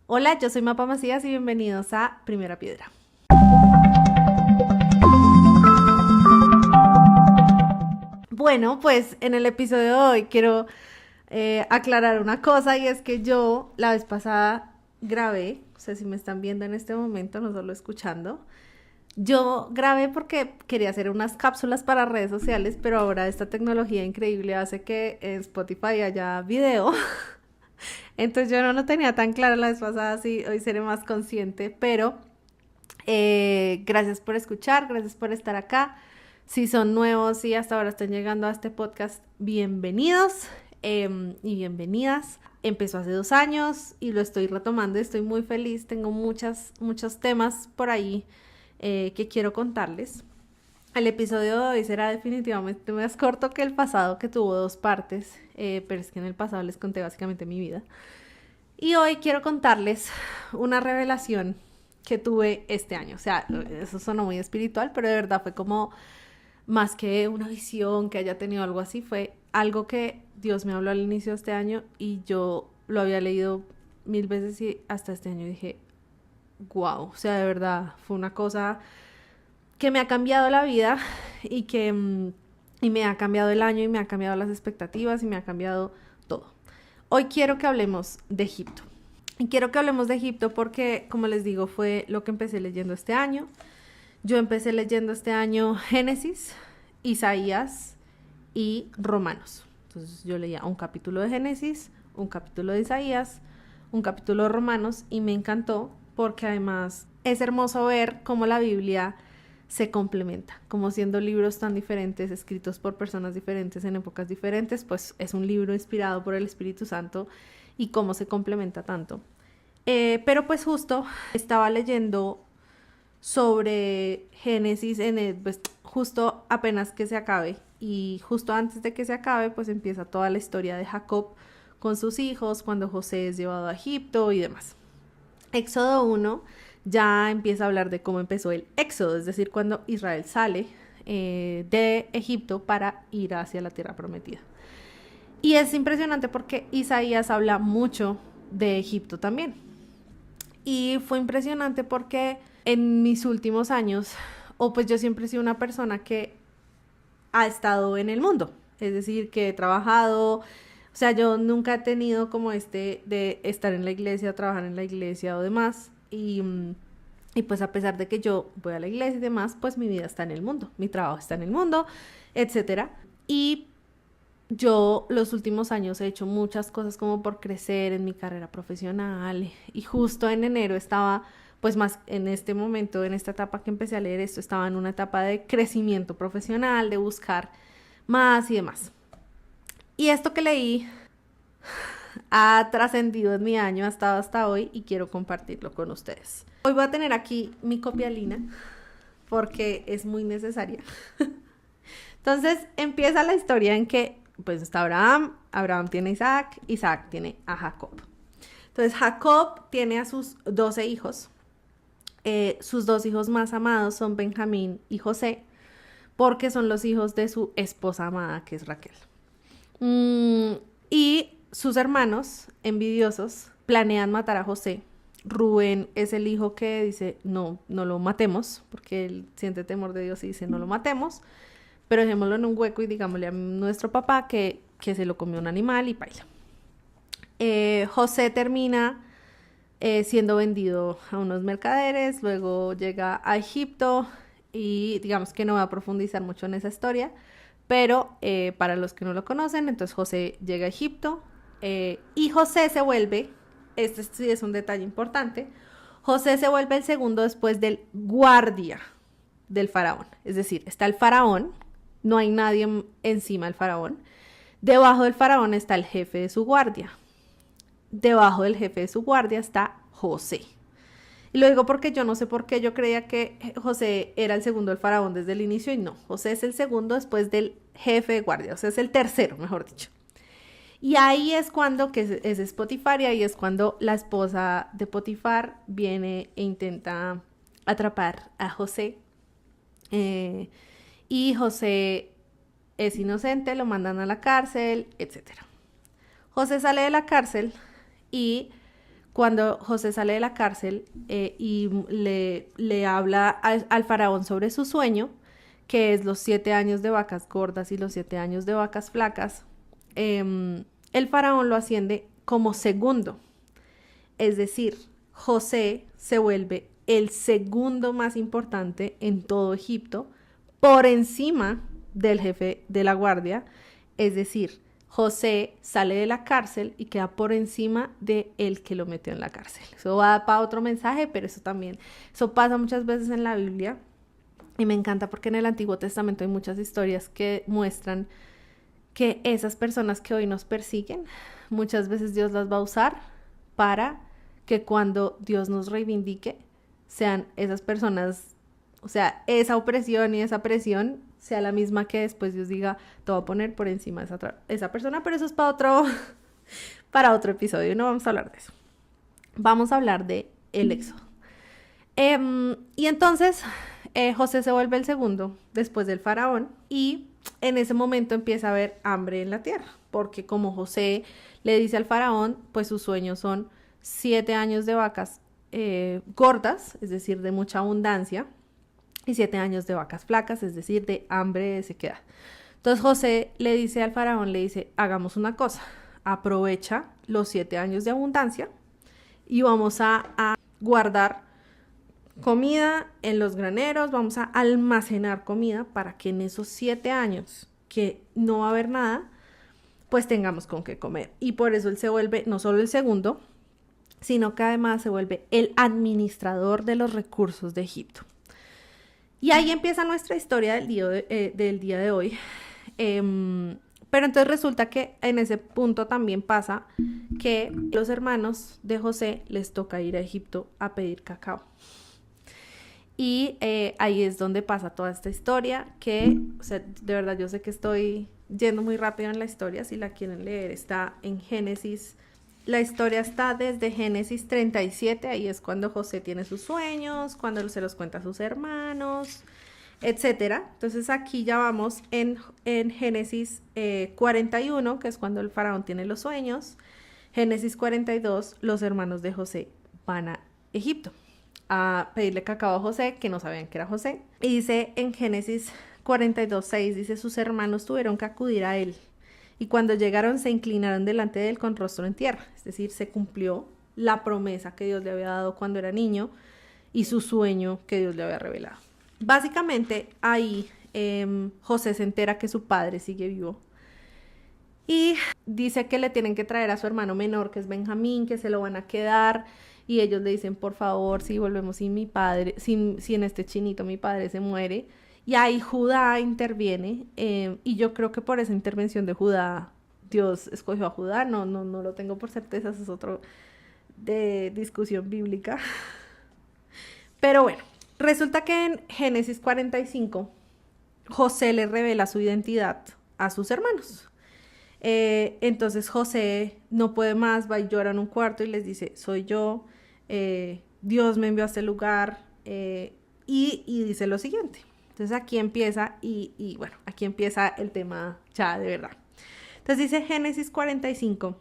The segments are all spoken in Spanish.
Hola, yo soy Mapa Macías y bienvenidos a Primera Piedra. Bueno, pues en el episodio de hoy quiero aclarar una cosa, y es que yo la vez pasada grabé, o sea, si me están viendo en este momento, no solo escuchando, yo grabé porque quería hacer unas cápsulas para redes sociales, pero ahora esta tecnología increíble hace que en Spotify haya video. Entonces yo no lo tenía tan claro la vez pasada, sí, hoy seré más consciente, pero gracias por escuchar, gracias por estar acá. Si son nuevos y hasta ahora están llegando a este podcast, bienvenidos y bienvenidas. Empezó hace 2 años y lo estoy retomando, estoy muy feliz, tengo muchos temas por ahí que quiero contarles. El episodio de hoy será definitivamente más corto que el pasado, que tuvo 2 partes, pero es que en el pasado les conté básicamente mi vida. Y hoy quiero contarles una revelación que tuve este año. O sea, eso sonó muy espiritual, pero de verdad fue como más que una visión que haya tenido algo así, fue algo que Dios me habló al inicio de este año y yo lo había leído 1000 veces y hasta este año dije, wow, o sea, de verdad fue una cosa que me ha cambiado la vida y y me ha cambiado el año y me ha cambiado las expectativas y me ha cambiado todo. Hoy quiero que hablemos de Egipto. Y quiero que hablemos de Egipto porque, como les digo, fue lo que empecé leyendo este año. Yo empecé leyendo este año Génesis, Isaías y Romanos. Entonces yo leía un capítulo de Génesis, un capítulo de Isaías, un capítulo de Romanos y me encantó porque además es hermoso ver cómo la Biblia se complementa, como siendo libros tan diferentes, escritos por personas diferentes en épocas diferentes, pues es un libro inspirado por el Espíritu Santo y cómo se complementa tanto. Pero pues justo estaba leyendo sobre Génesis pues, justo apenas que se acabe, y justo antes de que se acabe pues empieza toda la historia de Jacob con sus hijos, cuando José es llevado a Egipto y demás. Éxodo 1 ya empieza a hablar de cómo empezó el éxodo, es decir, cuando Israel sale de Egipto para ir hacia la tierra prometida. Y es impresionante porque Isaías habla mucho de Egipto también. Y fue impresionante porque en mis últimos años, pues yo siempre he sido una persona que ha estado en el mundo, es decir, que he trabajado, o sea, yo nunca he tenido como de estar en la iglesia, trabajar en la iglesia o demás, y pues a pesar de que yo voy a la iglesia y demás, pues mi vida está en el mundo, mi trabajo está en el mundo, etcétera. Y yo los últimos años he hecho muchas cosas como por crecer en mi carrera profesional, y justo en enero estaba, pues más en este momento, en esta etapa que empecé a leer esto, estaba en una etapa de crecimiento profesional, de buscar más y demás. Y esto que leí ha trascendido en mi año, ha estado hasta hoy y quiero compartirlo con ustedes. Hoy voy a tener aquí mi copialina porque es muy necesaria. Entonces empieza la historia en que pues está Abraham tiene a Isaac, Isaac tiene a Jacob. Entonces Jacob tiene a sus 12 hijos. Sus 2 hijos más amados son Benjamín y José, porque son los hijos de su esposa amada, que es Raquel. Y sus hermanos, envidiosos, planean matar a José. Rubén es el hijo que dice, no lo matemos, porque él siente temor de Dios y dice, no lo matemos, pero dejémoslo en un hueco y digámosle a nuestro papá que se lo comió un animal y paila. José termina siendo vendido a unos mercaderes, luego llega a Egipto y digamos que no voy a profundizar mucho en esa historia, pero para los que no lo conocen, entonces José llega a Egipto y José se vuelve, este sí es un detalle importante, José se vuelve el segundo después del guardia del faraón, es decir, está el faraón, no hay nadie encima del faraón, debajo del faraón está el jefe de su guardia, debajo del jefe de su guardia está José. Y lo digo porque yo no sé por qué yo creía que José era el segundo del faraón desde el inicio, y no, José es el segundo después del jefe de guardia, o sea, es el tercero, mejor dicho. Y ahí es cuando, que es Potifar, y ahí es cuando la esposa de Potifar viene e intenta atrapar a José. y José es inocente, lo mandan a la cárcel, etc. José sale de la cárcel y cuando José sale de la cárcel y le habla al faraón sobre su sueño, que es los 7 años de vacas gordas y los 7 años de vacas flacas, el faraón lo asciende como segundo. Es decir, José se vuelve el segundo más importante en todo Egipto, por encima del jefe de la guardia. Es decir, José sale de la cárcel y queda por encima de el que lo metió en la cárcel. Eso va para otro mensaje, pero eso pasa muchas veces en la Biblia. Y me encanta porque en el Antiguo Testamento hay muchas historias que muestran que esas personas que hoy nos persiguen, muchas veces Dios las va a usar para que cuando Dios nos reivindique, sean esas personas, o sea, esa opresión y esa presión sea la misma que después Dios diga, te voy a poner por encima de esa persona, pero eso es para otro episodio, no vamos a hablar de eso. Vamos a hablar de el Éxodo. Y entonces José se vuelve el segundo después del faraón y en ese momento empieza a haber hambre en la tierra, porque como José le dice al faraón, pues sus sueños son 7 años de vacas gordas, es decir, de mucha abundancia, y 7 años de vacas flacas, es decir, de hambre, de sequedad. Entonces José le dice al faraón, le dice, hagamos una cosa, aprovecha los 7 años de abundancia y vamos a guardar comida en los graneros, vamos a almacenar comida para que en esos 7 años que no va a haber nada, pues tengamos con qué comer. Y por eso él se vuelve no solo el segundo, sino que además se vuelve el administrador de los recursos de Egipto. Y ahí empieza nuestra historia del día de hoy. Pero entonces resulta que en ese punto también pasa que los hermanos de José les toca ir a Egipto a pedir cacao. Y ahí es donde pasa toda esta historia que, o sea, de verdad yo sé que estoy yendo muy rápido en la historia, si la quieren leer está en Génesis. La historia está desde Génesis 37, ahí es cuando José tiene sus sueños, cuando se los cuenta a sus hermanos, etcétera. Entonces aquí ya vamos en Génesis 41, que es cuando el faraón tiene los sueños. Génesis 42, los hermanos de José van a Egipto a pedirle cacao a José, que no sabían que era José. Y dice en Génesis 42:6, dice, sus hermanos tuvieron que acudir a él. Y cuando llegaron se inclinaron delante de él con rostro en tierra. Es decir, se cumplió la promesa que Dios le había dado cuando era niño y su sueño que Dios le había revelado. Básicamente ahí José se entera que su padre sigue vivo. Y dice que le tienen que traer a su hermano menor, que es Benjamín, que se lo van a quedar. Y ellos le dicen, por favor, si volvemos sin mi padre, si en este chinito mi padre se muere. Y ahí Judá interviene, y yo creo que por esa intervención de Judá, Dios escogió a Judá, no lo tengo por certeza, eso es otro de discusión bíblica. Pero bueno, resulta que en Génesis 45, José le revela su identidad a sus hermanos. Entonces José no puede más, va y llora en un cuarto y les dice, soy yo, Dios me envió a este lugar, y dice lo siguiente. Entonces aquí empieza, y bueno, aquí empieza el tema ya de verdad. Entonces dice Génesis 45,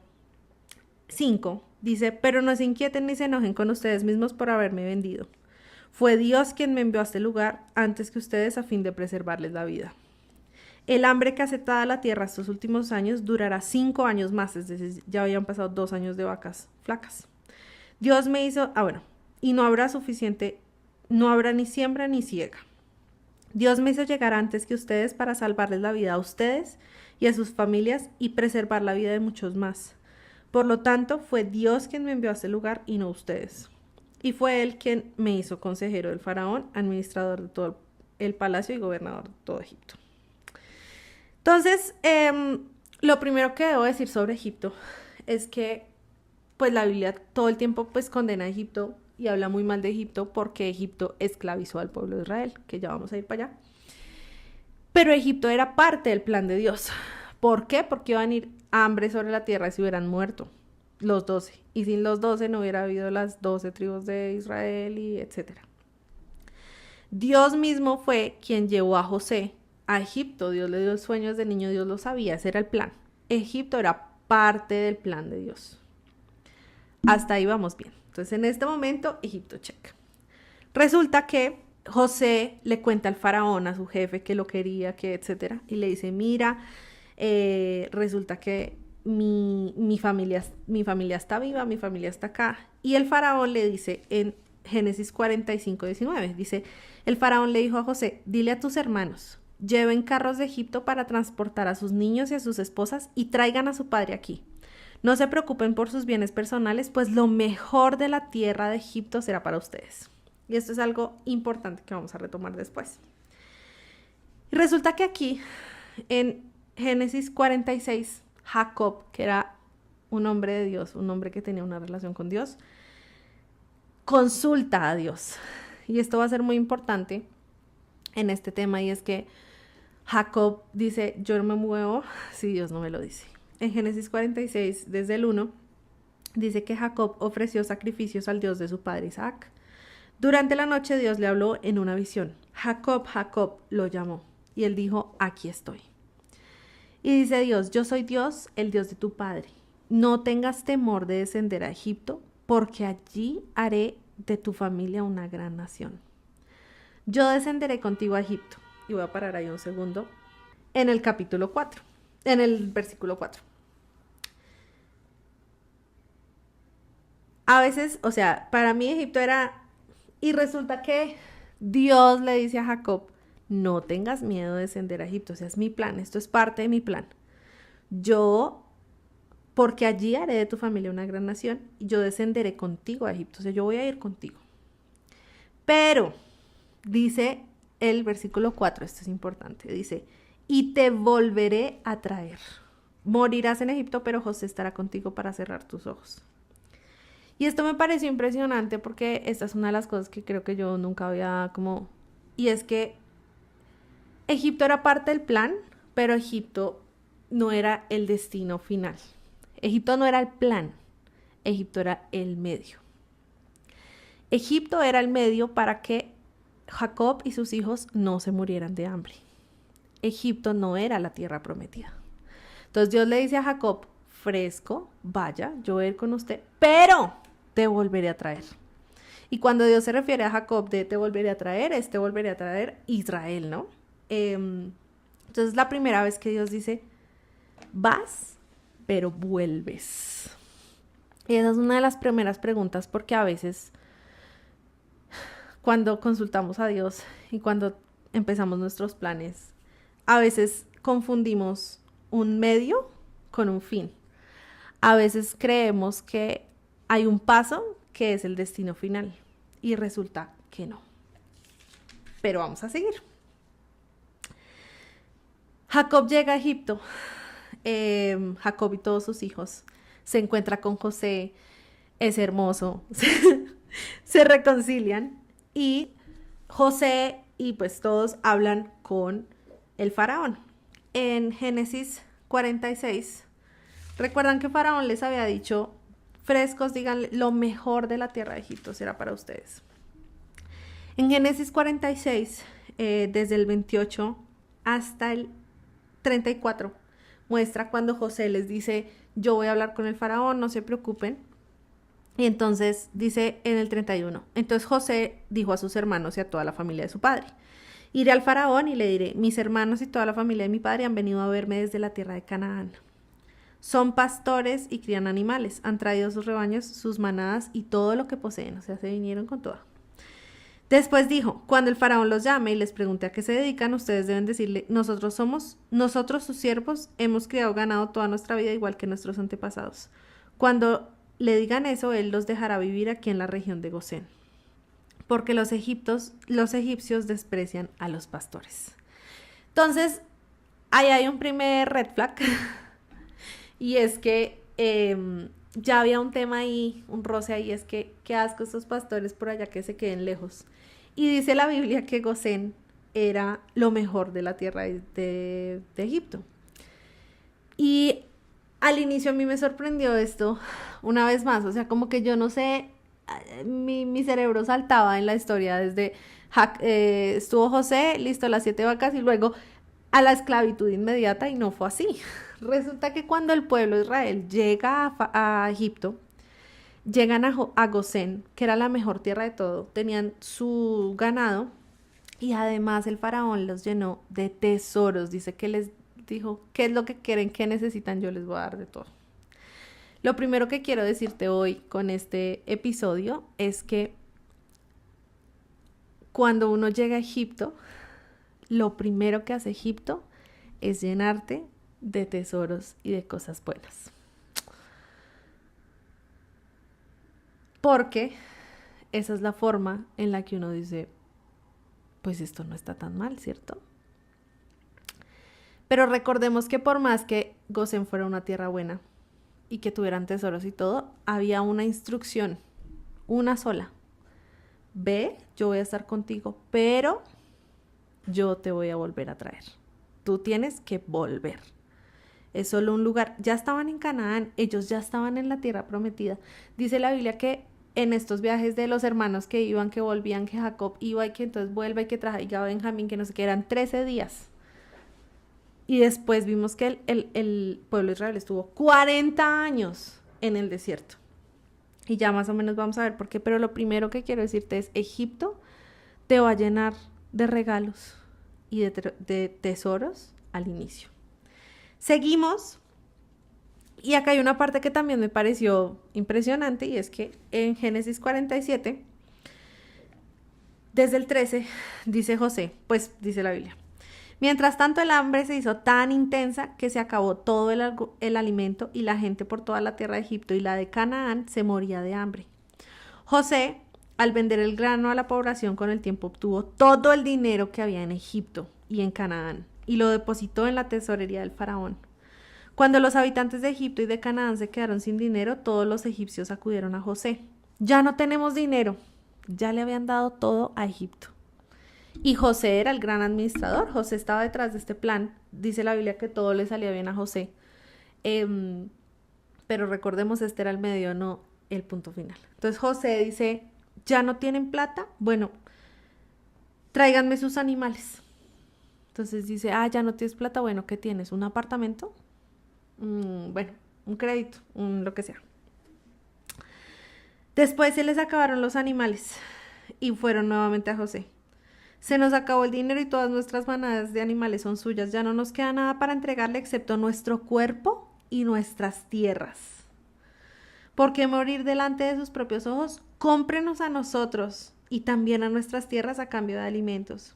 5, dice, pero no se inquieten ni se enojen con ustedes mismos por haberme vendido. Fue Dios quien me envió a este lugar antes que ustedes a fin de preservarles la vida. El hambre que ha azotado la tierra estos últimos años durará 5 años más, es decir, ya habían pasado 2 años de vacas flacas. Dios me hizo, y no habrá ni siembra ni siega. Dios me hizo llegar antes que ustedes para salvarles la vida a ustedes y a sus familias y preservar la vida de muchos más. Por lo tanto, fue Dios quien me envió a este lugar y no ustedes. Y fue Él quien me hizo consejero del faraón, administrador de todo el palacio y gobernador de todo Egipto. Entonces, lo primero que debo decir sobre Egipto es que pues la Biblia todo el tiempo pues condena a Egipto y habla muy mal de Egipto porque Egipto esclavizó al pueblo de Israel, que ya vamos a ir para allá. Pero Egipto era parte del plan de Dios. ¿Por qué? Porque iban a ir hambre sobre la tierra si hubieran muerto los 12. Y sin los 12 no hubiera habido las 12 tribus de Israel y etcétera. Dios mismo fue quien llevó a José a Egipto. Dios le dio sueños de niño, Dios lo sabía, ese era el plan. Egipto era parte del plan de Dios. Hasta ahí vamos bien. Entonces, en este momento, Egipto check. Resulta que José le cuenta al faraón, a su jefe, que lo quería, que etcétera, y le dice, mira, resulta que mi familia está viva, mi familia está acá. Y el faraón le dice en Génesis 45:19, dice, el faraón le dijo a José, dile a tus hermanos, lleven carros de Egipto para transportar a sus niños y a sus esposas y traigan a su padre aquí. No se preocupen por sus bienes personales, pues lo mejor de la tierra de Egipto será para ustedes. Y esto es algo importante que vamos a retomar después. Y resulta que aquí, en Génesis 46, Jacob, que era un hombre de Dios, un hombre que tenía una relación con Dios, consulta a Dios. Y esto va a ser muy importante en este tema, y es que Jacob dice, yo no me muevo si Dios no me lo dice. En Génesis 46, desde el 1, dice que Jacob ofreció sacrificios al Dios de su padre Isaac. Durante la noche Dios le habló en una visión. Jacob, Jacob, lo llamó. Y él dijo, aquí estoy. Y dice Dios, yo soy Dios, el Dios de tu padre. No tengas temor de descender a Egipto, porque allí haré de tu familia una gran nación. Yo descenderé contigo a Egipto. Y voy a parar ahí un segundo. En el capítulo 4, en el versículo 4. A veces, o sea, para mí Egipto era... Y resulta que Dios le dice a Jacob, no tengas miedo de descender a Egipto, o sea, es mi plan, esto es parte de mi plan. Porque allí haré de tu familia una gran nación, y yo descenderé contigo a Egipto, o sea, yo voy a ir contigo. Pero, dice el versículo 4, esto es importante, dice, y te volveré a traer. Morirás en Egipto, pero José estará contigo para cerrar tus ojos. Y esto me pareció impresionante porque esta es una de las cosas que creo que yo nunca había como... Y es que Egipto era parte del plan, pero Egipto no era el destino final. Egipto no era el plan, Egipto era el medio. Egipto era el medio para que Jacob y sus hijos no se murieran de hambre. Egipto no era la tierra prometida. Entonces Dios le dice a Jacob, fresco, vaya, yo voy a ir con usted, pero te volveré a traer. Y cuando Dios se refiere a Jacob de te volveré a traer, te volveré a traer Israel, ¿no? Entonces la primera vez que Dios dice, vas, pero vuelves. Y esa es una de las primeras preguntas, porque a veces cuando consultamos a Dios y cuando empezamos nuestros planes, a veces confundimos un medio con un fin. A veces creemos que hay un paso que es el destino final y resulta que no. Pero vamos a seguir. Jacob llega a Egipto. Jacob y todos sus hijos se encuentra con José. Es hermoso. Se reconcilian y José y pues todos hablan con el faraón. En Génesis 46, recuerdan que Faraón les había dicho, frescos, díganle, lo mejor de la tierra de Egipto será para ustedes. En Génesis 46, desde el 28 hasta el 34, muestra cuando José les dice, yo voy a hablar con el faraón, no se preocupen. Y entonces dice en el 31, entonces José dijo a sus hermanos y a toda la familia de su padre, iré al faraón y le diré, mis hermanos y toda la familia de mi padre han venido a verme desde la tierra de Canaán. Son pastores y crían animales, han traído sus rebaños, sus manadas y todo lo que poseen, o sea, se vinieron con todo. Después dijo, cuando el faraón los llame y les pregunte a qué se dedican, ustedes deben decirle, nosotros sus siervos, hemos criado ganado toda nuestra vida igual que nuestros antepasados. Cuando le digan eso, él los dejará vivir aquí en la región de Gosén, porque los egipcios desprecian a los pastores. Entonces, ahí hay un primer red flag, y es que ya había un tema ahí, un roce ahí, es que qué asco estos pastores por allá que se queden lejos. Y dice la Biblia que Gosén era lo mejor de la tierra de Egipto. Y al inicio a mí me sorprendió esto, una vez más, o sea, como que yo no sé, mi cerebro saltaba en la historia desde, estuvo José, listo, las 7 vacas, y luego a la esclavitud inmediata, y no fue así. Resulta que cuando el pueblo de Israel llega a Egipto, llegan a Gosén, que era la mejor tierra de todo, tenían su ganado y además el faraón los llenó de tesoros. Dice que les dijo, ¿qué es lo que quieren, qué necesitan? Yo les voy a dar de todo. Lo primero que quiero decirte hoy con este episodio es que cuando uno llega a Egipto, lo primero que hace Egipto es llenarte de tesoros y de cosas buenas. Porque esa es la forma en la que uno dice, pues esto no está tan mal, ¿cierto? Pero recordemos que por más que Gosén fuera una tierra buena y que tuvieran tesoros y todo, había una instrucción, una sola. Ve, yo voy a estar contigo, pero yo te voy a volver a traer. Tú tienes que volver. Es solo un lugar. Ya estaban en Canaán, ellos ya estaban en la tierra prometida. Dice la Biblia que en estos viajes de los hermanos que iban, que volvían, que Jacob iba y que entonces vuelva y que traiga a Benjamín, que no sé qué, eran 13 días. Y después vimos que el pueblo de Israel estuvo 40 años en el desierto. Y ya más o menos vamos a ver por qué. Pero lo primero que quiero decirte es, Egipto te va a llenar de regalos y de tesoros al inicio. Seguimos. Y acá hay una parte que también me pareció impresionante, y es que en Génesis 47, desde el 13, dice José, pues dice la Biblia: mientras tanto el hambre se hizo tan intensa que se acabó todo el alimento, y la gente por toda la tierra de Egipto y la de Canaán se moría de hambre. José, al vender el grano a la población, con el tiempo obtuvo todo el dinero que había en Egipto y en Canaán, y lo depositó en la tesorería del faraón. Cuando los habitantes de Egipto y de Canaán se quedaron sin dinero, todos los egipcios acudieron a José. Ya no tenemos dinero. Ya le habían dado todo a Egipto. Y José era el gran administrador. José estaba detrás de este plan. Dice la Biblia que todo le salía bien a José. Pero recordemos, este era el medio, no el punto final. Entonces José dice, ¿ya no tienen plata? Bueno, tráiganme sus animales. Entonces dice, ya no tienes plata. Bueno, ¿qué tienes? ¿Un apartamento? Bueno, un crédito, lo que sea. Después se les acabaron los animales y fueron nuevamente a José. Se nos acabó el dinero y todas nuestras manadas de animales son suyas. Ya no nos queda nada para entregarle excepto nuestro cuerpo y nuestras tierras. ¿Por qué morir delante de sus propios ojos? Cómprenos a nosotros y también a nuestras tierras a cambio de alimentos.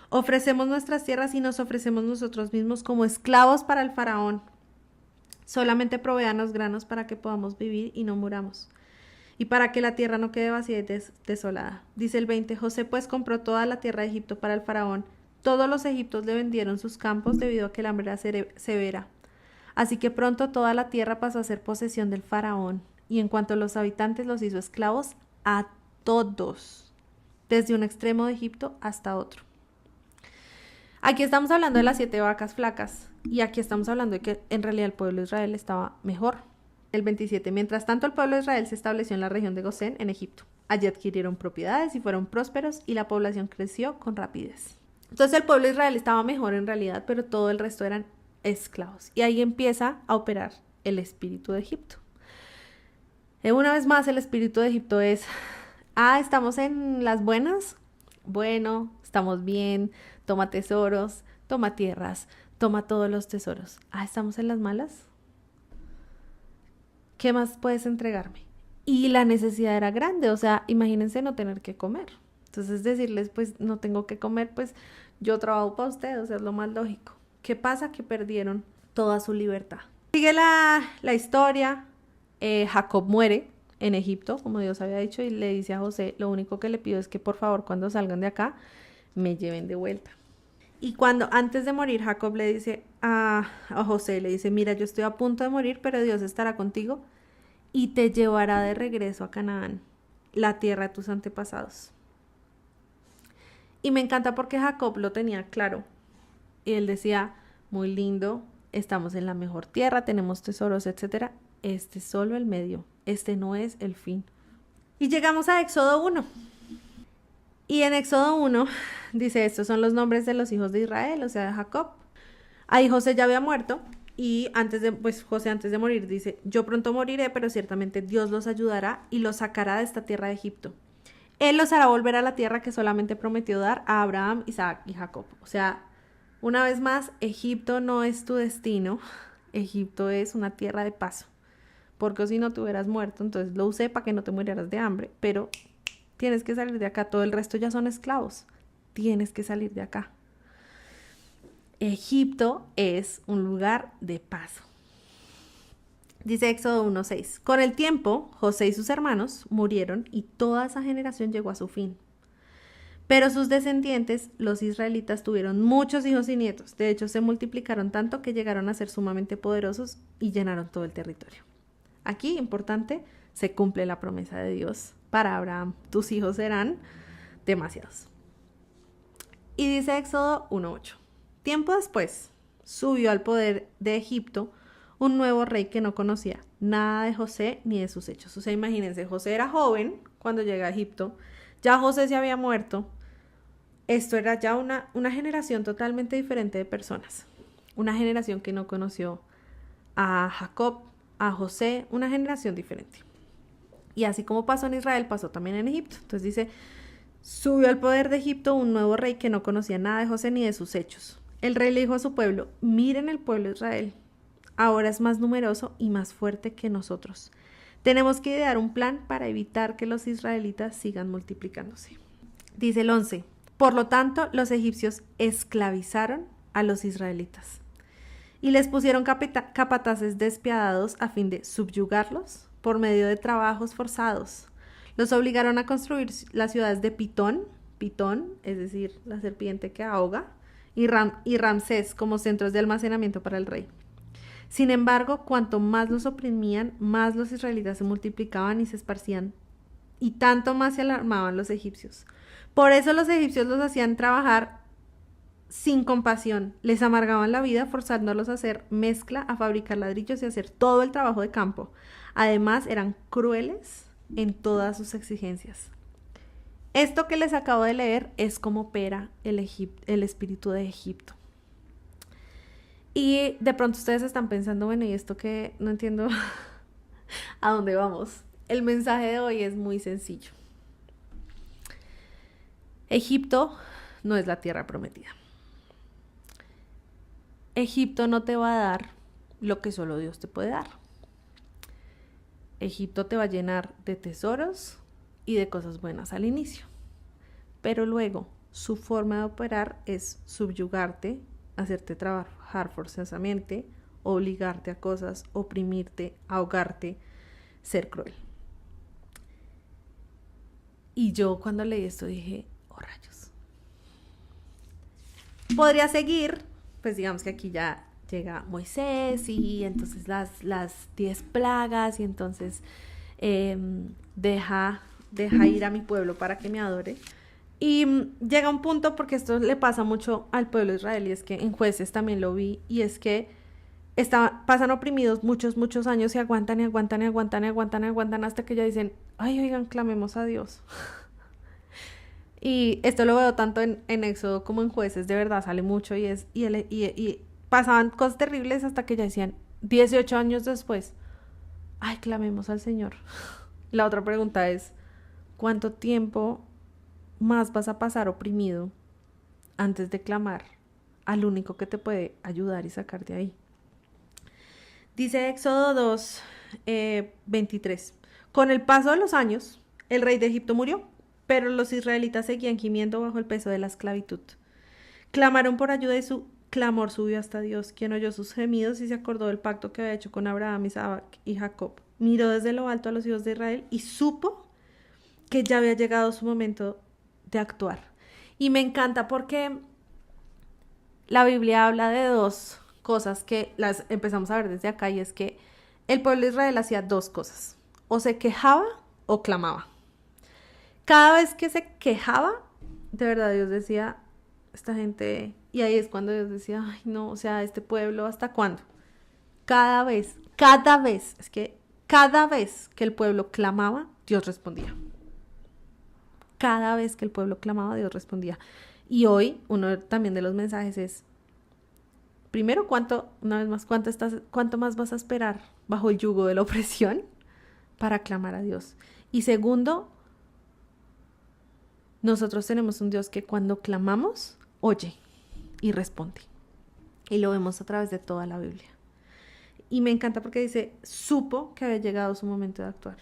Ofrecemos nuestras tierras y nos ofrecemos nosotros mismos como esclavos para el faraón. Solamente provéanos granos para que podamos vivir y no muramos, y para que la tierra no quede vacía y desolada. Dice el 20, José pues compró toda la tierra de Egipto para el faraón. Todos los egipcios le vendieron sus campos debido a que el hambre era severa. Así que pronto toda la tierra pasó a ser posesión del faraón, y en cuanto a los habitantes los hizo esclavos a todos, desde un extremo de Egipto hasta otro. Aquí estamos hablando de las 7 vacas flacas, y aquí estamos hablando de que en realidad el pueblo de Israel estaba mejor. El 27, mientras tanto el pueblo de Israel se estableció en la región de Gosén, en Egipto. Allí adquirieron propiedades y fueron prósperos, y la población creció con rapidez. Entonces el pueblo de Israel estaba mejor en realidad, pero todo el resto eran esclavos. Y ahí empieza a operar el espíritu de Egipto. Una vez más, el espíritu de Egipto es, estamos en las buenas, bueno, estamos bien, toma tesoros, toma tierras, toma todos los tesoros. ¿Estamos en las malas? ¿Qué más puedes entregarme? Y la necesidad era grande, o sea, imagínense no tener que comer. Entonces decirles, pues no tengo que comer, pues yo trabajo para ustedes, o sea, es lo más lógico. ¿Qué pasa? Que perdieron toda su libertad. Sigue la historia. Jacob muere en Egipto, como Dios había dicho, y le dice a José, lo único que le pido es que por favor cuando salgan de acá me lleven de vuelta. Y antes de morir, Jacob le dice a José, le dice, mira, yo estoy a punto de morir, pero Dios estará contigo y te llevará de regreso a Canaán, la tierra de tus antepasados. Y me encanta porque Jacob lo tenía claro. Y él decía, muy lindo, estamos en la mejor tierra, tenemos tesoros, etc. Este es solo el medio, este no es el fin. Y llegamos a Éxodo 1. Y en Éxodo 1 dice, estos son los nombres de los hijos de Israel, o sea, de Jacob. Ahí José ya había muerto y José antes de morir dice, yo pronto moriré, pero ciertamente Dios los ayudará y los sacará de esta tierra de Egipto. Él los hará volver a la tierra que solamente prometió dar a Abraham, Isaac y Jacob. O sea, una vez más, Egipto no es tu destino, Egipto es una tierra de paso. Porque si no te hubieras muerto, entonces lo usé para que no te murieras de hambre, pero tienes que salir de acá, todo el resto ya son esclavos, tienes que salir de acá. Egipto es un lugar de paso. Dice Éxodo 1:6. Con el tiempo, José y sus hermanos murieron y toda esa generación llegó a su fin. Pero sus descendientes, los israelitas, tuvieron muchos hijos y nietos. De hecho, se multiplicaron tanto que llegaron a ser sumamente poderosos y llenaron todo el territorio. Aquí, importante, se cumple la promesa de Dios para Abraham. Tus hijos serán demasiados. Y dice Éxodo 1:8. Tiempo después, subió al poder de Egipto un nuevo rey que no conocía nada de José ni de sus hechos. O sea, imagínense, José era joven cuando llega a Egipto, ya José se había muerto. Esto era ya una generación totalmente diferente de personas. Una generación que no conoció a Jacob, a José, una generación diferente. Y así como pasó en Israel, pasó también en Egipto. Entonces dice, subió al poder de Egipto un nuevo rey que no conocía nada de José ni de sus hechos. El rey le dijo a su pueblo, miren el pueblo de Israel, ahora es más numeroso y más fuerte que nosotros. Tenemos que idear un plan para evitar que los israelitas sigan multiplicándose. Dice el 11, por lo tanto, los egipcios esclavizaron a los israelitas y les pusieron capataces despiadados a fin de subyugarlos por medio de trabajos forzados. Los obligaron a construir las ciudades de Pitón, es decir, la serpiente que ahoga, y Ramsés como centros de almacenamiento para el rey. Sin embargo, cuanto más los oprimían, más los israelitas se multiplicaban y se esparcían, y tanto más se alarmaban los egipcios. Por eso los egipcios los hacían trabajar sin compasión, les amargaban la vida forzándolos a hacer mezcla, a fabricar ladrillos y a hacer todo el trabajo de campo. Además, eran crueles en todas sus exigencias. Esto que les acabo de leer es como opera el espíritu de Egipto. Y de pronto ustedes están pensando, bueno, ¿y esto qué? No entiendo a dónde vamos. El mensaje de hoy es muy sencillo. Egipto no es la tierra prometida. Egipto no te va a dar lo que solo Dios te puede dar. Egipto te va a llenar de tesoros y de cosas buenas al inicio. Pero luego su forma de operar es subyugarte, hacerte trabajar forzosamente, obligarte a cosas, oprimirte, ahogarte, ser cruel. Y yo cuando leí esto dije, oh rayos. Podría seguir, pues digamos que aquí ya llega Moisés y entonces las 10 plagas y entonces deja ir a mi pueblo para que me adore. Y llega un punto, porque esto le pasa mucho al pueblo de Israel, y es que en Jueces también lo vi, y es que pasan oprimidos muchos años y aguantan hasta que ya dicen, ay, oigan, clamemos a Dios. Y esto lo veo tanto en Éxodo como en Jueces, de verdad sale mucho, y pasaban cosas terribles hasta que ya decían, 18 años después, ay, clamemos al Señor. La otra pregunta es, ¿cuánto tiempo más vas a pasar oprimido antes de clamar al único que te puede ayudar y sacarte ahí? Dice Éxodo 2, 23. Con el paso de los años, el rey de Egipto murió, pero los israelitas seguían gimiendo bajo el peso de la esclavitud. Clamaron por ayuda y su clamor subió hasta Dios, quien oyó sus gemidos y se acordó del pacto que había hecho con Abraham, Isaac y Jacob. Miró desde lo alto a los hijos de Israel y supo que ya había llegado su momento de actuar. Y me encanta porque la Biblia habla de dos cosas que las empezamos a ver desde acá, y es que el pueblo de Israel hacía dos cosas: o se quejaba o clamaba. Cada vez que se quejaba, de verdad Dios decía, esta gente, y ahí es cuando Dios decía, ay no, o sea, este pueblo, ¿hasta cuándo? Cada vez que el pueblo clamaba, Dios respondía. Cada vez que el pueblo clamaba, Dios respondía. Y hoy, uno también de los mensajes es, primero, una vez más, ¿cuánto más vas a esperar bajo el yugo de la opresión para clamar a Dios? Y segundo, nosotros tenemos un Dios que cuando clamamos, oye y responde. Y lo vemos a través de toda la Biblia. Y me encanta porque dice, supo que había llegado su momento de actuar.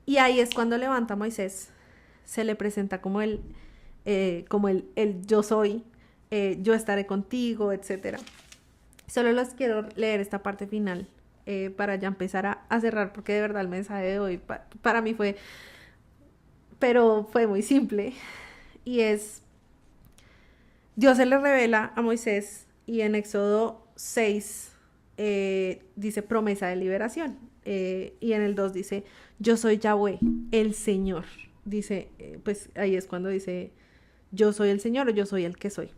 Y ahí es cuando levanta a Moisés, se le presenta como el yo soy, yo estaré contigo, etc. Solo les quiero leer esta parte final para ya empezar a cerrar, porque de verdad el mensaje de hoy para mí fue muy simple. Y es, Dios se le revela a Moisés y en Éxodo 6 dice promesa de liberación. Y en el 2 dice, yo soy Yahweh, el Señor. Dice, pues ahí es cuando dice, yo soy el Señor o yo soy el que soy.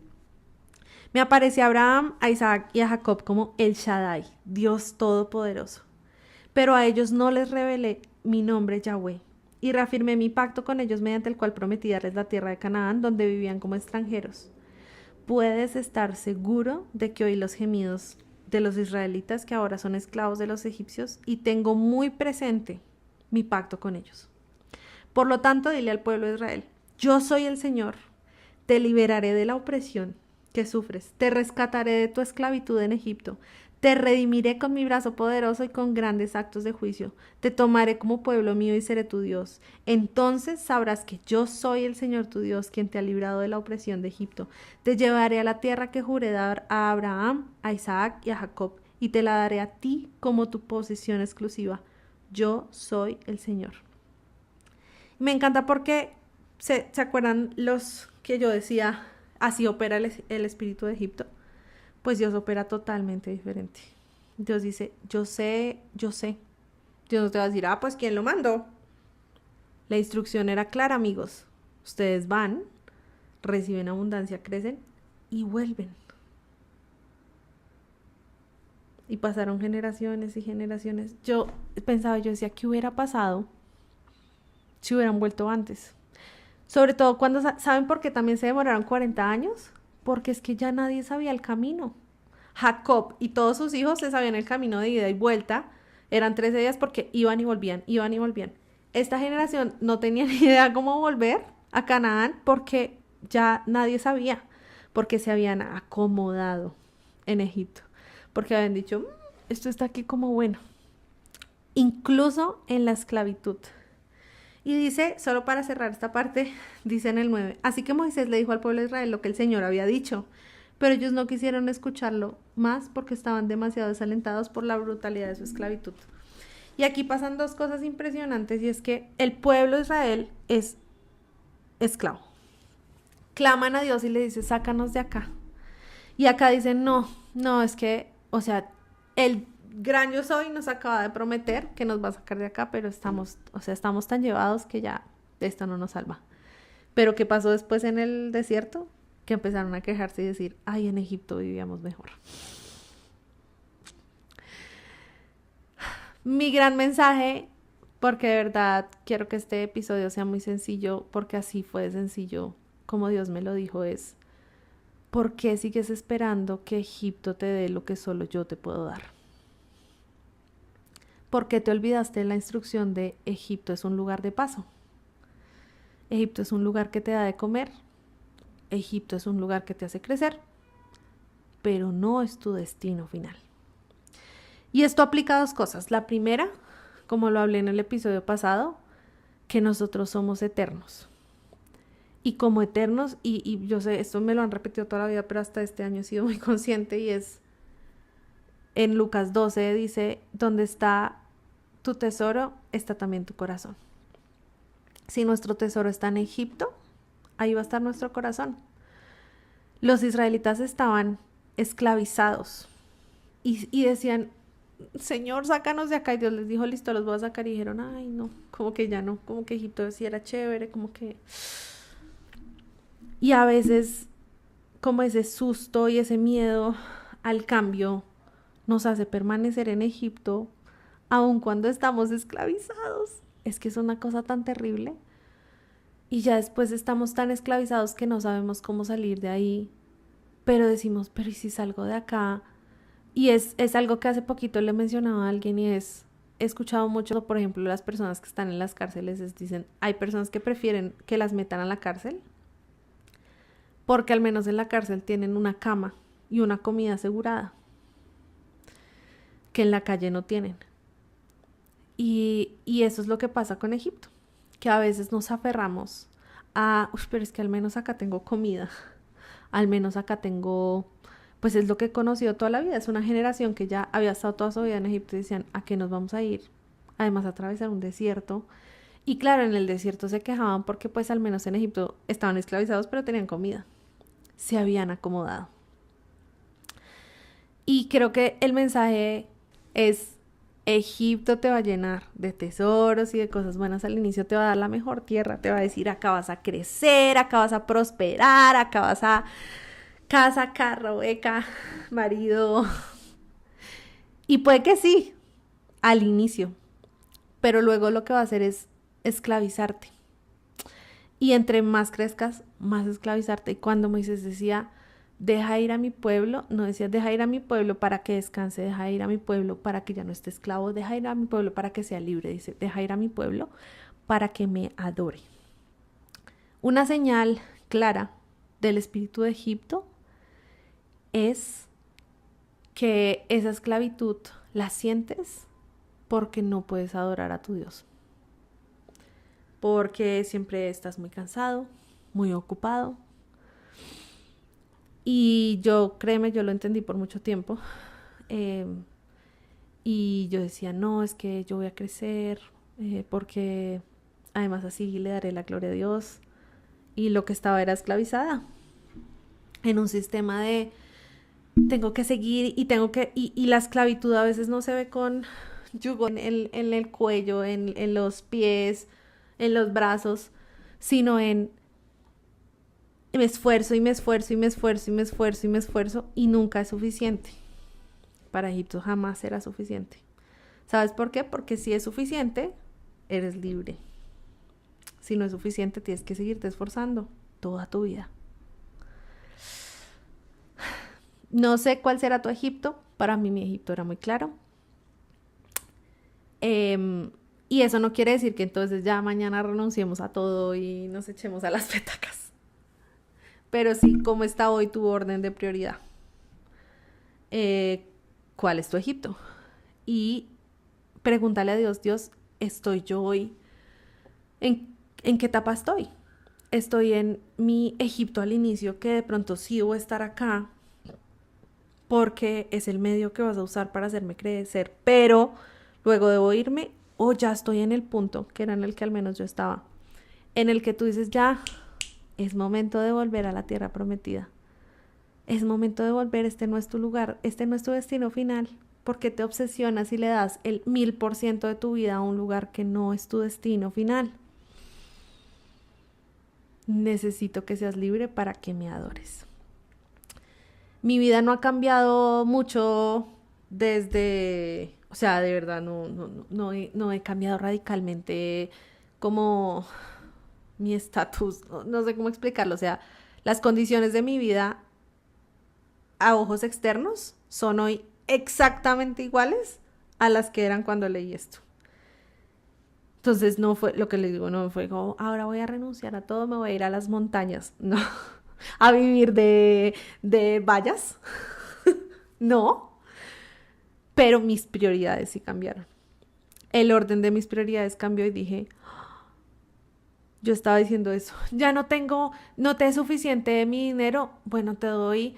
Me aparece a Abraham, a Isaac y a Jacob como el Shaddai, Dios Todopoderoso. Pero a ellos no les revelé mi nombre Yahweh. Y reafirmé mi pacto con ellos mediante el cual prometí darles la tierra de Canaán, donde vivían como extranjeros. Puedes estar seguro de que oí los gemidos de los israelitas que ahora son esclavos de los egipcios y tengo muy presente mi pacto con ellos. Por lo tanto, dile al pueblo de Israel, yo soy el Señor, te liberaré de la opresión que sufres, te rescataré de tu esclavitud en Egipto, te redimiré con mi brazo poderoso y con grandes actos de juicio, te tomaré como pueblo mío y seré tu Dios. Entonces sabrás que yo soy el Señor tu Dios, quien te ha librado de la opresión de Egipto. Te llevaré a la tierra que juré dar a Abraham, a Isaac y a Jacob, y te la daré a ti como tu posesión exclusiva. Yo soy el Señor. Me encanta porque, ¿se acuerdan los que yo decía, así opera el espíritu de Egipto? Pues Dios opera totalmente diferente. Dios dice, yo sé. Dios no te va a decir, pues ¿quién lo mandó? La instrucción era clara, amigos. Ustedes van, reciben abundancia, crecen y vuelven. Y pasaron generaciones y generaciones. Yo decía, ¿qué hubiera pasado si hubieran vuelto antes? Sobre todo cuando, ¿saben por qué también se demoraron 40 años? Porque es que ya nadie sabía el camino. Jacob y todos sus hijos se sabían el camino de ida y vuelta. Eran 13 días porque iban y volvían. Esta generación no tenía ni idea cómo volver a Canaán porque ya nadie sabía. Porque se habían acomodado en Egipto. Porque habían dicho, esto está aquí como bueno. Incluso en la esclavitud. Y dice, solo para cerrar esta parte, dice en el 9, así que Moisés le dijo al pueblo de Israel lo que el Señor había dicho, pero ellos no quisieron escucharlo más porque estaban demasiado desalentados por la brutalidad de su esclavitud. Y aquí pasan dos cosas impresionantes y es que el pueblo de Israel es esclavo. Claman a Dios y le dicen, sácanos de acá. Y acá dicen, no, es que, el gran yo soy nos acaba de prometer que nos va a sacar de acá, pero estamos tan llevados que ya esto no nos salva. Pero ¿qué pasó después en el desierto? Que empezaron a quejarse y decir, ay, en Egipto vivíamos mejor. Mi gran mensaje, porque de verdad quiero que este episodio sea muy sencillo, porque así fue de sencillo, como Dios me lo dijo, es, ¿por qué sigues esperando que Egipto te dé lo que solo yo te puedo dar? ¿Por qué te olvidaste de la instrucción de Egipto es un lugar de paso? Egipto es un lugar que te da de comer. Egipto es un lugar que te hace crecer, pero no es tu destino final. Y esto aplica a dos cosas. La primera, como lo hablé en el episodio pasado, que nosotros somos eternos. Y como eternos, y yo sé, esto me lo han repetido toda la vida, pero hasta este año he sido muy consciente y es, en Lucas 12 dice, donde está tu tesoro, está también tu corazón. Si nuestro tesoro está en Egipto, ahí va a estar nuestro corazón. Los israelitas estaban esclavizados y decían, Señor, sácanos de acá. Y Dios les dijo, listo, los voy a sacar. Y dijeron, ay, no, como que ya no, como que Egipto sí era chévere, como que... Y a veces, como ese susto y ese miedo al cambio nos hace permanecer en Egipto, aun cuando estamos esclavizados. Es que es una cosa tan terrible. Y ya después estamos tan esclavizados que no sabemos cómo salir de ahí, pero decimos, pero ¿y si salgo de acá? Y es algo que hace poquito le mencionaba a alguien y he escuchado mucho, por ejemplo, las personas que están en las cárceles dicen, hay personas que prefieren que las metan a la cárcel porque al menos en la cárcel tienen una cama y una comida asegurada que en la calle no tienen. Y eso es lo que pasa con Egipto, que a veces nos aferramos a, pero es que al menos acá tengo comida, al menos acá tengo, pues es lo que he conocido toda la vida, es una generación que ya había estado toda su vida en Egipto y decían, ¿a qué nos vamos a ir? Además atravesar un desierto. Y claro, en el desierto se quejaban porque pues al menos en Egipto estaban esclavizados pero tenían comida, se habían acomodado. Y creo que el mensaje es, Egipto te va a llenar de tesoros y de cosas buenas al inicio, te va a dar la mejor tierra, te va a decir, acá vas a crecer, acá vas a prosperar, acá vas a casa, carro, beca, marido. Y puede que sí, al inicio, pero luego lo que va a hacer es esclavizarte. Y entre más crezcas, más esclavizarte. Y cuando Moisés decía, deja ir a mi pueblo, no decía, deja ir a mi pueblo para que descanse, deja ir a mi pueblo para que ya no esté esclavo, deja ir a mi pueblo para que sea libre, dice, deja ir a mi pueblo para que me adore. Una señal clara del espíritu de Egipto es que esa esclavitud la sientes porque no puedes adorar a tu Dios. Porque siempre estás muy cansado, muy ocupado. Y yo, créeme, yo lo entendí por mucho tiempo. Y yo decía, no, es que yo voy a crecer, porque además así le daré la gloria a Dios. Y lo que estaba era esclavizada en un sistema de tengo que seguir y tengo que... Y la esclavitud a veces no se ve con yugo en el cuello, en los pies, en los brazos, sino en me esfuerzo y me esfuerzo y me esfuerzo y me esfuerzo y me esfuerzo y nunca es suficiente. Para Egipto jamás será suficiente. ¿Sabes por qué? Porque si es suficiente, eres libre. Si no es suficiente, tienes que seguirte esforzando toda tu vida. No sé cuál será tu Egipto. Para mí mi Egipto era muy claro. Y eso no quiere decir que entonces ya mañana renunciemos a todo y nos echemos a las petacas. Pero sí, ¿cómo está hoy tu orden de prioridad? ¿Cuál es tu Egipto? Y pregúntale a Dios, Dios, ¿estoy yo hoy? ¿En qué etapa estoy? Estoy en mi Egipto al inicio, que de pronto sí voy a estar acá, porque es el medio que vas a usar para hacerme crecer, pero luego debo irme, o ya estoy en el punto, que era en el que al menos yo estaba, en el que tú dices, ya, es momento de volver a la tierra prometida. Es momento de volver, este no es tu lugar, este no es tu destino final. ¿Por qué te obsesionas y le das el 1000% de tu vida a un lugar que no es tu destino final? Necesito que seas libre para que me adores. Mi vida no ha cambiado mucho desde, o sea, de verdad no he cambiado radicalmente como mi estatus, no sé cómo explicarlo, o sea, las condiciones de mi vida a ojos externos son hoy exactamente iguales a las que eran cuando leí esto. Entonces no fue lo que les digo, no fue como, ahora voy a renunciar a todo, me voy a ir a las montañas, no, a vivir de vallas, no, pero mis prioridades sí cambiaron. El orden de mis prioridades cambió y dije, yo estaba diciendo eso, ya no te es suficiente de mi dinero, bueno, te doy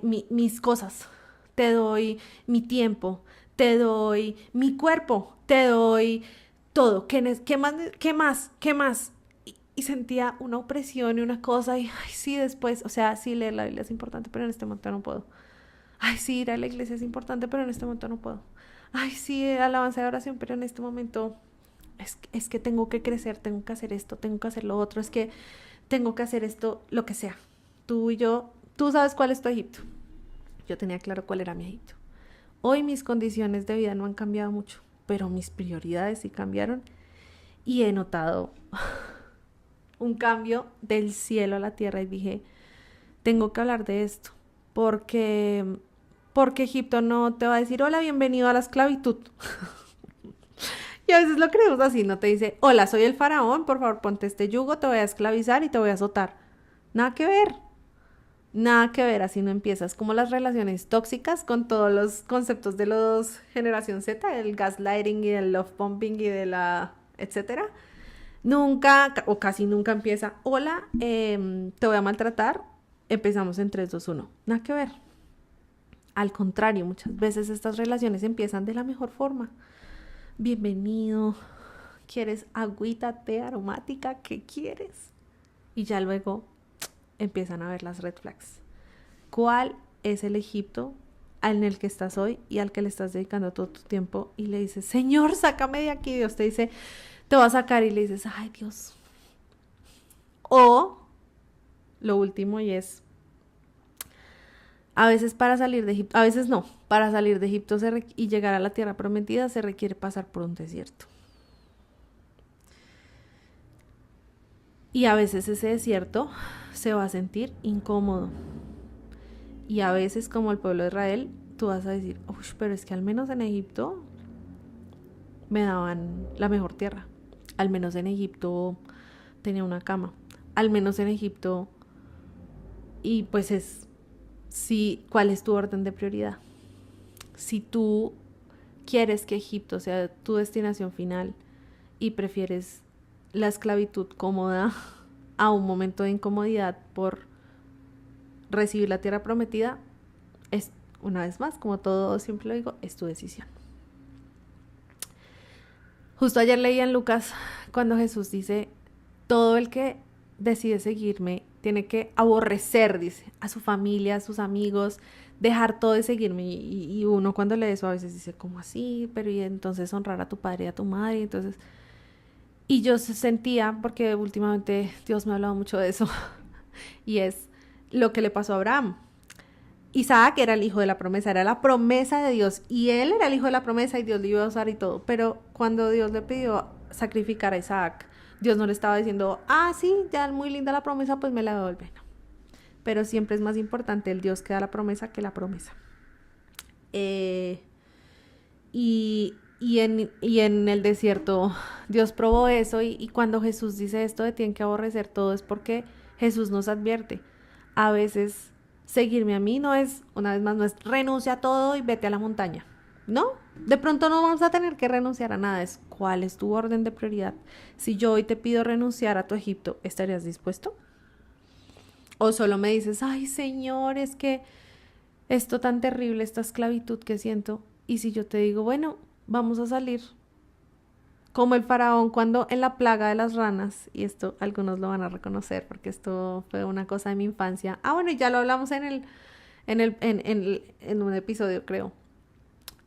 mis cosas, te doy mi tiempo, te doy mi cuerpo, te doy todo, ¿qué más? ¿Qué más? ¿Qué más? Y sentía una opresión y una cosa, y ay, sí, después, o sea, sí, leer la Biblia es importante, pero en este momento no puedo. Ay, sí, ir a la iglesia es importante, pero en este momento no puedo. Ay, sí, alabanza de oración, pero en este momento es que tengo que crecer, tengo que hacer esto, tengo que hacer lo otro, es que tengo que hacer esto, lo que sea. Tú y yo, tú sabes cuál es tu Egipto. Yo tenía claro cuál era mi Egipto. Hoy mis condiciones de vida no han cambiado mucho, pero mis prioridades sí cambiaron y he notado un cambio del cielo a la tierra y dije, tengo que hablar de esto, porque Egipto no te va a decir, hola, bienvenido a la esclavitud. Y a veces lo creemos así, no te dice, hola, soy el faraón, por favor ponte este yugo, te voy a esclavizar y te voy a azotar. Nada que ver. Nada que ver, así no empiezas. Como las relaciones tóxicas con todos los conceptos de los generación Z, el gaslighting y el love bombing y de la etcétera. Nunca o casi nunca empieza, hola, te voy a maltratar. Empezamos en 3, 2, 1. Nada que ver. Al contrario, muchas veces estas relaciones empiezan de la mejor forma. Bienvenido. ¿Quieres agüita, té aromática? ¿Qué quieres? Y ya luego empiezan a ver las red flags. ¿Cuál es el Egipto en el que estás hoy y al que le estás dedicando todo tu tiempo? Y le dices, Señor, sácame de aquí. Dios te dice, te va a sacar, y le dices, ay, Dios. O lo último, y es, a veces para salir de Egipto, a veces no, para salir de Egipto y llegar a la tierra prometida se requiere pasar por un desierto. Y a veces ese desierto se va a sentir incómodo. Y a veces, como el pueblo de Israel, tú vas a decir, uy, pero es que al menos en Egipto me daban la mejor tierra. Al menos en Egipto tenía una cama. Al menos en Egipto. Y pues es, sí, ¿cuál es tu orden de prioridad? Si tú quieres que Egipto sea tu destinación final y prefieres la esclavitud cómoda a un momento de incomodidad por recibir la tierra prometida, es, una vez más, como todo siempre lo digo, es tu decisión. Justo ayer leí en Lucas cuando Jesús dice, todo el que decide seguirme tiene que aborrecer, dice, a su familia, a sus amigos, dejar todo de seguirme. Y uno cuando lee eso a veces dice, ¿cómo así? Pero y entonces honrar a tu padre y a tu madre. Entonces, y yo sentía, porque últimamente Dios me ha hablado mucho de eso, y es lo que le pasó a Abraham. Isaac era el hijo de la promesa, era la promesa de Dios, y él era el hijo de la promesa y Dios le iba a usar y todo, pero cuando Dios le pidió sacrificar a Isaac, Dios no le estaba diciendo, sí, ya muy linda la promesa, pues me la devuelve, no. Pero siempre es más importante el Dios que da la promesa que la promesa. Y en el desierto Dios probó eso, y cuando Jesús dice esto de tienen que aborrecer todo, es porque Jesús nos advierte. A veces seguirme a mí no es, una vez más, no es renuncia a todo y vete a la montaña. No, de pronto no vamos a tener que renunciar a nada, es cuál es tu orden de prioridad. Si yo hoy te pido renunciar a tu Egipto, ¿estarías dispuesto? O solo me dices, ay Señor, es que esto tan terrible, esta esclavitud que siento. Y si yo te digo, bueno, vamos a salir como el faraón cuando en la plaga de las ranas, y esto algunos lo van a reconocer porque esto fue una cosa de mi infancia. Bueno, ya lo hablamos en un episodio, creo.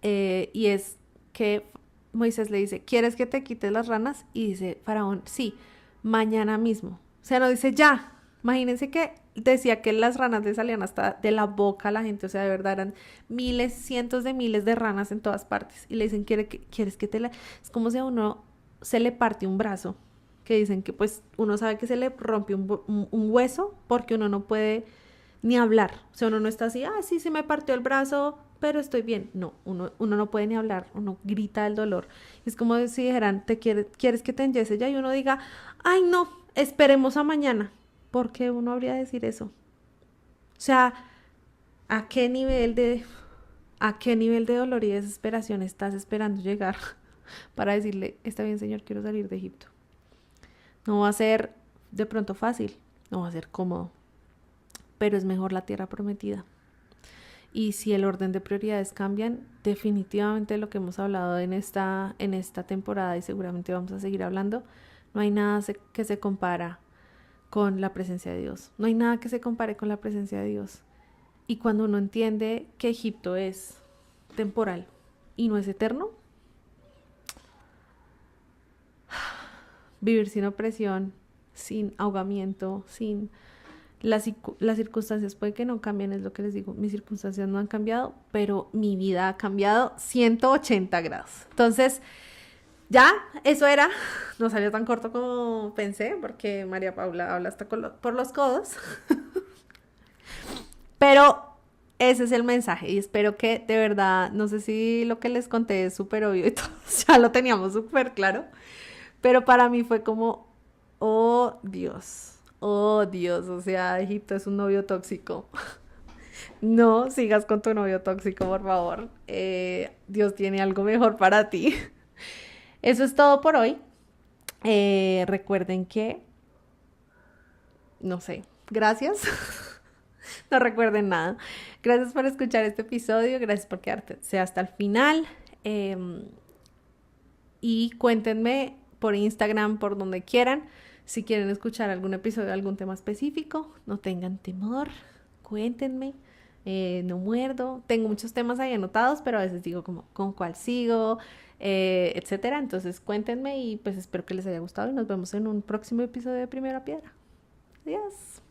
Y es que Moisés le dice, ¿quieres que te quites las ranas? Y dice faraón, sí, mañana mismo. O sea, no dice ya. Imagínense que decía que las ranas le salían hasta de la boca a la gente, o sea, de verdad eran miles, cientos de miles de ranas en todas partes. Y le dicen, ¿quieres que te la...? Es como si a uno se le parte un brazo, que dicen que pues uno sabe que se le rompe un hueso porque uno no puede ni hablar. O sea, uno no está así, sí, se me partió el brazo, pero estoy bien. No, uno no puede ni hablar, uno grita el dolor. Es como si dijeran, ¿quieres que te enyese ya? Y uno diga, ay no, esperemos a mañana. ¿Por qué uno habría de decir eso? O sea, ¿a qué nivel de dolor y desesperación estás esperando llegar para decirle, está bien, Señor, quiero salir de Egipto? No va a ser de pronto fácil, no va a ser cómodo, pero es mejor la tierra prometida. Y si el orden de prioridades cambian, definitivamente lo que hemos hablado en esta temporada, y seguramente vamos a seguir hablando, no hay nada que se compara con la presencia de Dios. No hay nada que se compare con la presencia de Dios. Y cuando uno entiende que Egipto es temporal y no es eterno, vivir sin opresión, sin ahogamiento, sin las circunstancias puede que no cambien, es lo que les digo, mis circunstancias no han cambiado, pero mi vida ha cambiado 180 grados. Entonces, Ya, eso era. No salió tan corto como pensé, porque María Paula habla hasta por los codos. Pero ese es el mensaje y espero que de verdad, no sé si lo que les conté es súper obvio y todos ya lo teníamos súper claro, pero para mí fue como, oh Dios, o sea, Egipto es un novio tóxico. No sigas con tu novio tóxico, por favor. Dios tiene algo mejor para ti. Eso es todo por hoy. Recuerden que, no sé, gracias. No recuerden nada. Gracias por escuchar este episodio, gracias por quedarte hasta el final. Y cuéntenme por Instagram, por donde quieran, si quieren escuchar algún episodio de algún tema específico. No tengan temor, cuéntenme. No muerdo. Tengo muchos temas ahí anotados, pero a veces digo como con cuál sigo, etcétera. Entonces cuéntenme y pues espero que les haya gustado y nos vemos en un próximo episodio de Primera Piedra. Adiós.